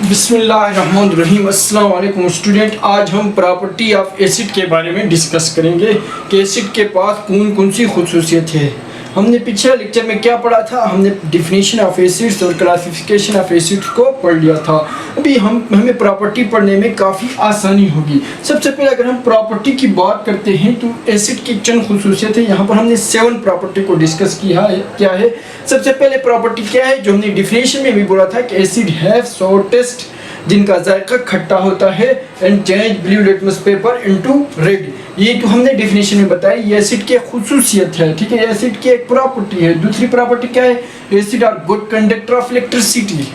बिस्मिल्लाहिर्रहमानिर्रहीम। अस्सलाम वालेकुम स्टूडेंट। आज हम प्रॉपर्टी ऑफ एसिड के बारे में डिस्कस करेंगे कि एसिड के पास कौन कौन सी खुसूसियत है। हमने पिछले लेक्चर में क्या पढ़ा था? हमने डिफिनीशन ऑफ एसिड्स और क्लासिफिकेशन ऑफ एसिड्स को पढ़ लिया था। अभी हमें प्रॉपर्टी पढ़ने में काफ़ी आसानी होगी। सबसे पहले अगर हम प्रॉपर्टी की बात करते हैं तो एसिड की चंद खुसूसियत है। यहाँ पर हमने 7 प्रॉपर्टी को डिस्कस किया है। क्या है सबसे पहले प्रॉपर्टी क्या है जो हमने डिफिनीशन में भी बोला था कि एसिड हैव सोर टेस्ट, जिनका जायका खट्टा होता है, and change blue litmus paper into red. ये तो हमने डिफिनेशन में बताया, ये एसिड की खुसूसियत है। ठीक है, एसिड की एक प्रॉपर्टी है। दूसरी प्रॉपर्टी क्या है? Acid are good conductor of electricity.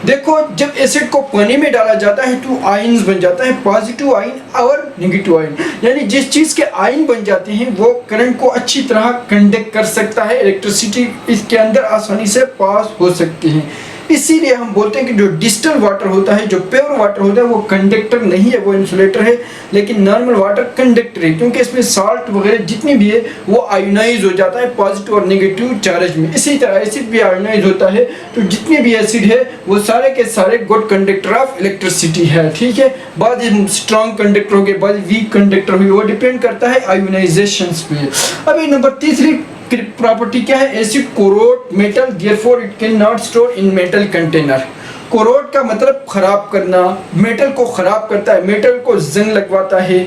देखो, जब एसिड को पानी में डाला जाता है तो आयन्स बन जाता है, पॉजिटिव आयन और नेगेटिव आयन। यानी जिस चीज़ के आयन बन जाते हैं वो करंट को अच्छी तरह कंडक्ट कर सकता है, इलेक्ट्रिसिटी इसके अंदर आसानी से पास हो सकती है। इसीलिए हम बोलते हैं कि जो डिस्टिल वाटर होता है, जो प्योर वाटर होता है, वो कंडक्टर नहीं है, वो इंसुलेटर है। लेकिन नॉर्मल वाटर कंडक्टर है, क्योंकि इसमें साल्ट वगैरह जितनी भी है वो आयोनाइज हो जाता है पॉजिटिव और नेगेटिव चार्ज में। इसी तरह एसिड भी आयोनाइज होता है। तो जितने भी एसिड है वो सारे के सारे गुड कंडक्टर ऑफ इलेक्ट्रिसिटी है। ठीक है, बाद स्ट्रॉन्ग कंडक्टर हो गए, बाद वीक कंडक्टर हो गए, वो डिपेंड करता है आयोनाइजेशन पे। अभी नंबर तीसरी प्रॉपर्टी क्या है? Acid corrode metal, therefore it can not store in metal container. Corrode का मतलब खराब करना, मेटल को खराब करता है, मेटल को जंग लगवाता है।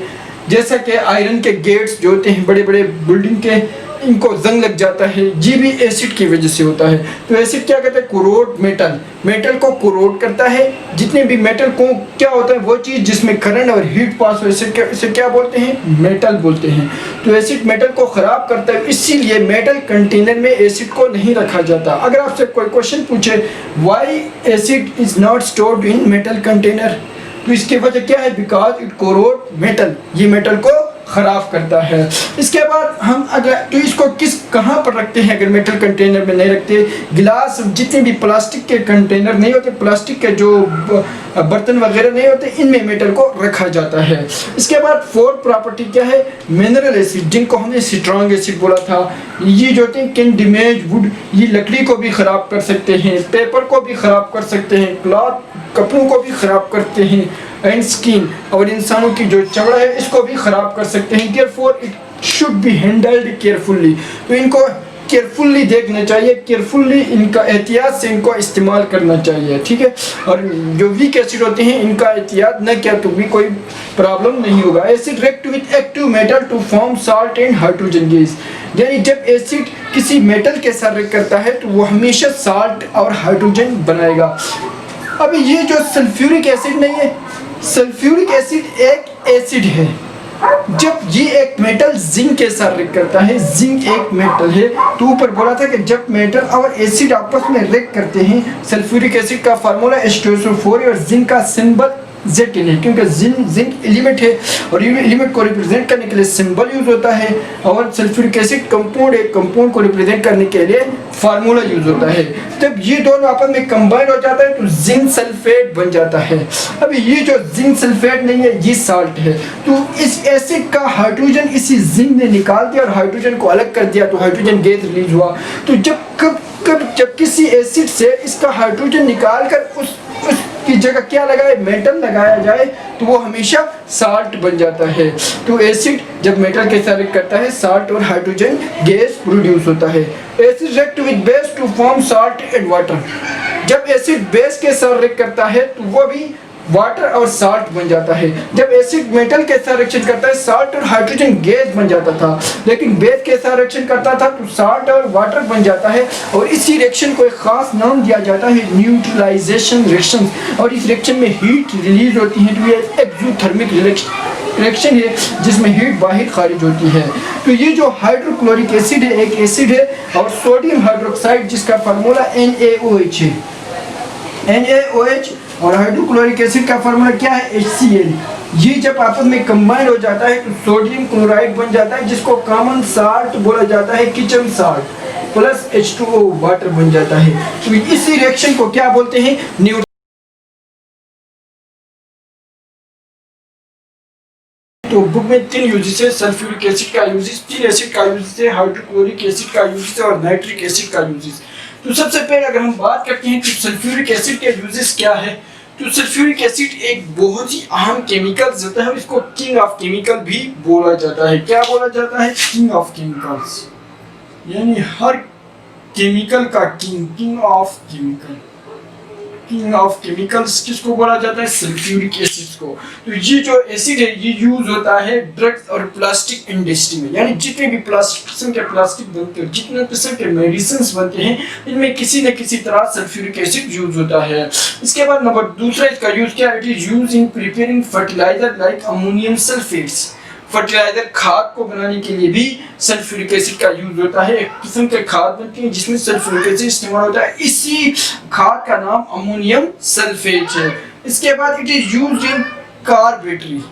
जैसा कि आयरन के गेट्स जो होते हैं बड़े बड़े बिल्डिंग के, इनको जंग लग जाता है, ये भी एसिड की वजह से होता है। तो एसिड क्या करता है? कोरोड मेटल, मेटल को कोरोड करता है। जितने भी मेटल को क्या होता है, वो चीज़ जिसमें करंट और हीट पास हो, इसे क्या बोलते हैं? मेटल बोलते हैं। तो एसिड मेटल को ख़राब करता है, इसीलिए मेटल कंटेनर में एसिड को नहीं रखा जाता। अगर आपसे कोई क्वेश्चन पूछे why acid is not stored in metal container, तो इसकी वजह क्या है? बिकॉज इट कोरोड मेटल, ये मेटल को खराब करता है। इसके बाद हम अगर तो इसको कहाँ पर रखते हैं? अगर मेटल कंटेनर में नहीं रखते, गिलास, जितने भी प्लास्टिक के कंटेनर नहीं होते, प्लास्टिक के जो बर्तन वगैरह नहीं होते, इनमें मेटल को रखा जाता है। इसके बाद 4th प्रॉपर्टी क्या है? मिनरल एसिड, जिनको हमने स्ट्रॉन्ग एसिड बोला था। ये जो होते हैं कैन डैमेज वुड, ये लकड़ी को भी खराब कर सकते हैं, पेपर को भी खराब कर सकते हैं, क्लॉथ कपड़ों को भी खराब करते हैं, एंड स्किन, और इंसानों की जो चमड़ा है इसको भी खराब कर सकते हैं। Therefore it should be handled carefully. तो इनको केयरफुल्ली देखना चाहिए, केयरफुल्ली इनका एहतियात से इनको इस्तेमाल करना चाहिए। ठीक है, और जो वीक एसिड होते हैं इनका एहतियात न किया तो भी कोई प्रॉब्लम नहीं होगा। Acid react with active metal to form salt and hydrogen gas. यानी जब एसिड किसी मेटल के साथ रिएक्ट करता है तो वो हमेशा साल्ट और हाइड्रोजन बनाएगा। अभी ये जो सल्फ्यूरिक एसिड नहीं है, सल्फ्यूरिक एसिड एक एसिड है। जब ये एक मेटल जिंक के साथ रिएक्ट करता है, जिंक एक मेटल है, तो ऊपर बोला था कि जब मेटल और एसिड आपस में रिएक्ट करते हैं, सल्फ्यूरिक एसिड का फार्मूला H2SO4 है और जिंक का सिंबल Zn है, क्योंकि जिंक एलिमेंट है और एलिमेंट को रिप्रेजेंट करने के लिए सिंबल यूज होता है, और सल्फ्यूरिक एसिड कंपाउंड है, कंपाउंड को रिप्रेजेंट करने के लिए फार्मूला यूज होता है। जब ये दोनों आपस में कंबाइन हो जाता है तो जिंक सल्फेट बन जाता है। अभी ये जो जिंक सल्फेट नहीं है, ये साल्ट है। तो इस एसिड का हाइड्रोजन इसी जिंक ने निकाल दिया और हाइड्रोजन को अलग कर दिया, तो हाइड्रोजन गैस रिलीज हुआ। तो जब किसी एसिड से इसका हाइड्रोजन निकाल कर उसकी जगह क्या लगाए? मेटल लगाया जाए, तो वो हमेशा साल्ट बन जाता है। तो एसिड जब मेटल के साथ रिएक्ट करता है, साल्ट और हाइड्रोजन गैस प्रोड्यूस होता है। Acid react with base to form salt and water. जब एसिड बेस के साथ रिएक्ट करता है तो वो भी वाटर और साल्ट बन जाता है। जब एसिड मेटल के साथ रिएक्शन करता है, साल्ट और हाइड्रोजन गैस बन जाता था, लेकिन बेस के साथ रिएक्शन करता था तो साल्ट और वाटर बन जाता है। और इसी रिएक्शन को एक खास नाम दिया जाता है न्यूट्रलाइजेशन रिएक्शन। और इस रिएक्शन में हीट रिलीज होती है, तो ये एक्सोथर्मिक रिएक्शन है जिसमें हीट बाहर खारिज होती है। तो ये जो हाइड्रोक्लोरिक एसिड है, एक एसिड है, और सोडियम हाइड्रोक्साइड जिसका फार्मूला NaOH है, NaOH, और हाइड्रोक्लोरिक एसिड का फार्मूला क्या है? HCl। ये जब आपस में कंबाइन हो जाता है तो सोडियम क्लोराइड बन जाता है, जिसको कॉमन साल्ट बोला जाता है, kitchen salt, plus H2O water बन जाता है। तो इसी रिएक्शन को क्या बोलते हैं? तो बुक में 3 यूजेस है, सल्फ्यूरिक एसिड का यूजेस, 3 एसिड का यूजेस है, हाइड्रोक्लोरिक एसिड का यूजेस और नाइट्रिक एसिड का यूजेस। तो सबसे पहले अगर हम बात करते हैं कि सल्फ्यूरिक एसिड के यूजेस क्या है, तो सल्फ्यूरिक एसिड एक बहुत ही अहम केमिकल होता है, इसको किंग ऑफ केमिकल भी बोला जाता है। क्या बोला जाता है? किंग ऑफ केमिकल्स, यानी हर केमिकल का king, king of chemical. King of chemicals किसको बोला जाता है? सल्फ्यूरिक एसिड को। तो ये जो एसिड है ये यूज होता है ड्रग्स और प्लास्टिक इंडस्ट्री में, यानी जितने भी किस्म के प्लास्टिक बनते हैं, जितने किस्म के मेडिसिन बनते हैं, इनमें किसी न किसी तरह सल्फ्यूरिक एसिड यूज होता है। इसके बाद नंबर दूसरा इसका यूज क्या है? It is use in preparing fertiliser like ammonium sulphates. Fertiliser खाद को बनाने के लिए भी सल्फ्यूरिक एसिड का यूज होता है। एक किस्म के खाद बनती है जिसमें सल्फ्यूरिक एसिड इस्तेमाल होता है, इसी खाद का नाम अमोनियम सल्फेट है। इसके बाद it is used in car battery.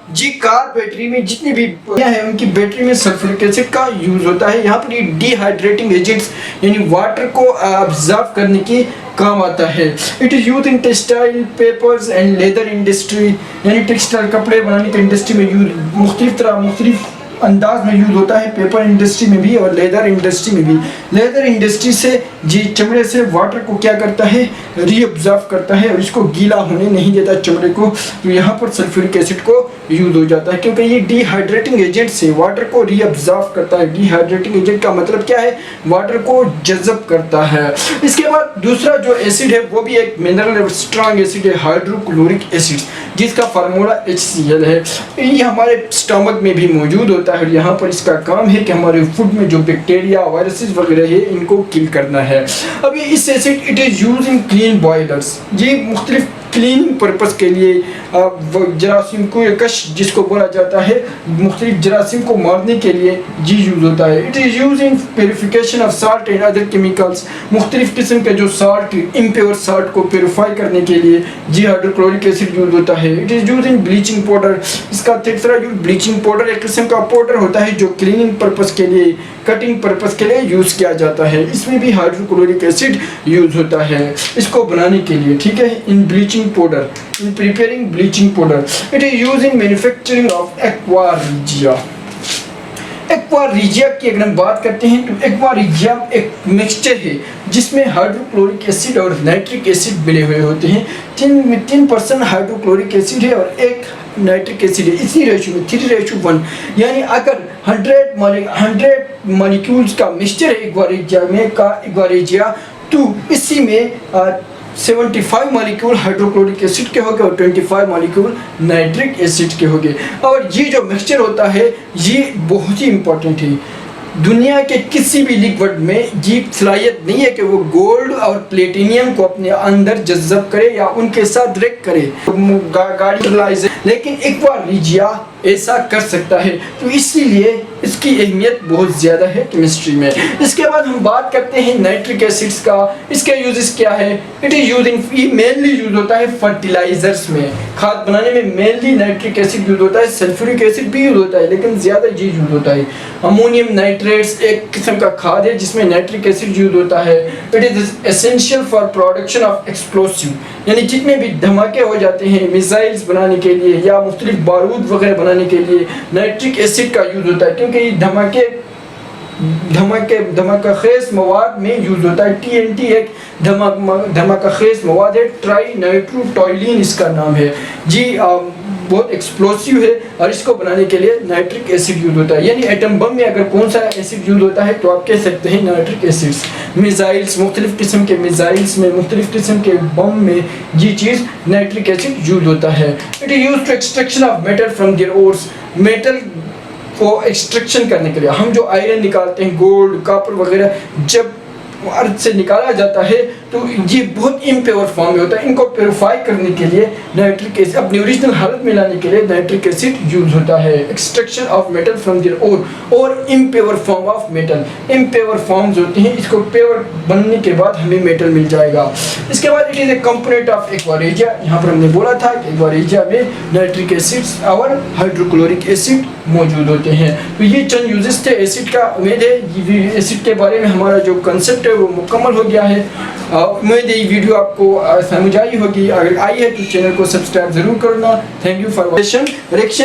जी कार बैटरी में जितनी भी है उनकी बैटरी में सल्फ्यूरिक एसिड का यूज होता है। यहाँ पर ये डिहाइड्रेटिंग एजेंट्स यानी वाटर को ऑब्जर्व करने के काम आता है। It is use in textile, papers and leather industry, यानी टेक्सटाइल कपड़े बनाने की इंडस्ट्री में यूज मुख्तलिफ अंदाज में यूज होता है, पेपर इंडस्ट्री में भी और लेदर इंडस्ट्री में भी। लेदर इंडस्ट्री से जी चमड़े से वाटर को क्या करता है? रीअब्जॉर्ब करता है और इसको गीला होने नहीं देता चमड़े को। तो यहाँ पर सल्फ्यूरिक एसिड को यूज हो जाता है क्योंकि ये डिहाइड्रेटिंग एजेंट से वाटर को रीअब्जॉर्ब करता है। डिहाइड्रेटिंग एजेंट का मतलब क्या है? वाटर को जज़ब करता है। इसके बाद दूसरा जो एसिड है वो भी एक मिनरल स्ट्रॉन्ग एसिड है, हाइड्रोक्लोरिक एसिड, जिसका फार्मूला HCl है। ये हमारे स्टमक में भी मौजूद होता है और यहाँ पर इसका काम है कि हमारे फूड में जो बैक्टीरिया, वायरसेस वगैरह है इनको किल करना है। अभी इस acid it is use in clean boilers, ये मुख्तलिफ क्लीनिंग पर्पस के लिए जरासीम को कश जिसको बोला जाता है, मुख्तलिफ जरासीम को मारने के लिए जी यूज होता है। It is use in purification of salt and other chemicals, मुख्तलिफ किस्म के जो साल्ट, इम्प्योर साल्ट को प्योरीफाई करने के लिए जी हाइड्रोक्लोरिक एसिड यूज होता है। It is use in bleaching powder, इसका तीसरा यूज ब्लीचिंग पाउडर एक किस्म का पाउडर होता है जो क्लीनिंग पर्पस के लिए, कटिंग पर्पस के लिए यूज किया जाता है। इसमें भी हाइड्रोक्लोरिक एसिड यूज होता है इसको बनाने के लिए, ठीक है। इन bleaching powder, in preparing bleaching powder, it is used in manufacturing of aqua regia। Aqua regia की अगर हम बात करते हैं तो एक्वा रिजिया एक मिक्सचर है जिसमें हाइड्रोक्लोरिक एसिड और नाइट्रिक एसिड मिले हुए होते हैं। 3% हाइड्रोक्लोरिक एसिड है और 1 नाइट्रिक एसिड है, इसी रेशियो में 3:1, यानी अगर 100 मॉलिक्यूल्स का मिक्सचर है एक्वा रिजिया तो इसी में 75 मॉलिक्यूल हाइड्रोक्लोरिक एसिड के होंगे और 25 मॉलिक्यूल नाइट्रिक एसिड के होंगे। और ये जो मिक्सचर होता है ये बहुत ही इंपॉर्टेंट है। दुनिया के किसी भी लिक्विड में ये सलाहियत नहीं है कि वो गोल्ड और प्लेटिनियम को अपने अंदर जज़ब करे या उनके साथ रिएक्ट करे, गाड़ी, लेकिन एक्वा रिजिया ऐसा कर सकता है। तो इसीलिए इसकी अहमियत बहुत ज़्यादा है केमिस्ट्री में। इसके बाद हम बात करते हैं नाइट्रिक एसिड्स का। इसके यूजेस क्या है? It is using, mainly use होता है फर्टिलाइजर्स में, खाद बनाने में मेनली नाइट्रिक एसिड यूज होता है। सल्फ्यूरिक एसिड भी यूज होता है लेकिन ज़्यादा ये यूज होता है। अमोनियम नाइट्रेट्स एक किस्म का खाद है जिसमें नाइट्रिक एसिड यूज होता है। It is essential for production of explosive, यानी जितने भी धमाके हो जाते हैं मिसाइल्स बनाने के लिए या मुख्तलिफ बारूद वगैरह बनाने के लिए नाइट्रिक एसिड का यूज होता है क्योंकि ये धमाका खेज मवाद में यूज होता है। TNT एक धमाका खेज मवाद है, ट्राई नाइट्रोटोइलिन इसका नाम है जी, बहुत एक्सप्लोसिव है और इसको बनाने के लिए नाइट्रिक एसिड यूज होता है। यानी एटम बम में अगर कौन सा एसिड यूज होता है तो आप कह सकते हैं नाइट्रिक एसिड्स। मिसाइल्स, मुख्तलिफ किस्म के मिसाइल्स में, मुख्तलिफ किस्म के बम में ये चीज़ नाइट्रिक एसिड यूज होता है। It is use to extraction of metal from their ores, metal को एक्सट्रैक्शन करने के लिए हम जो आयरन निकालते हैं, गोल्ड, कॉपर वगैरह, जब अर्थ से निकाला जाता है तो ये बहुत इम्प्योर फॉर्म में होता है। इनको प्योरीफाई करने के लिए नाइट्रिक एसिड, अपनी ओरिजिनल हालत में लाने के लिए नाइट्रिक एसिड यूज होता है। Extraction of metal from their ore और impure form of metal, impure forms होते हैं, इसको प्योर बनने के बाद हमें मेटल मिल जाएगा। इसके बाद it is a component of aqua regia. यहाँ पर हमने बोला था कि एक्वा रिजिया में नाइट्रिक एसिड्स और हाइड्रोक्लोरिक एसिड मौजूद होते हैं। तो ये चंद यूजेस थे एसिड का। उम्मीद है एसिड के बारे में हमारा जो कंसेप्ट है वो मुकम्मल हो गया है। उम्मीद है ये वीडियो आपको समझ आई होगी। अगर आई है तो चैनल को सब्सक्राइब जरूर करना। Thank you for watching.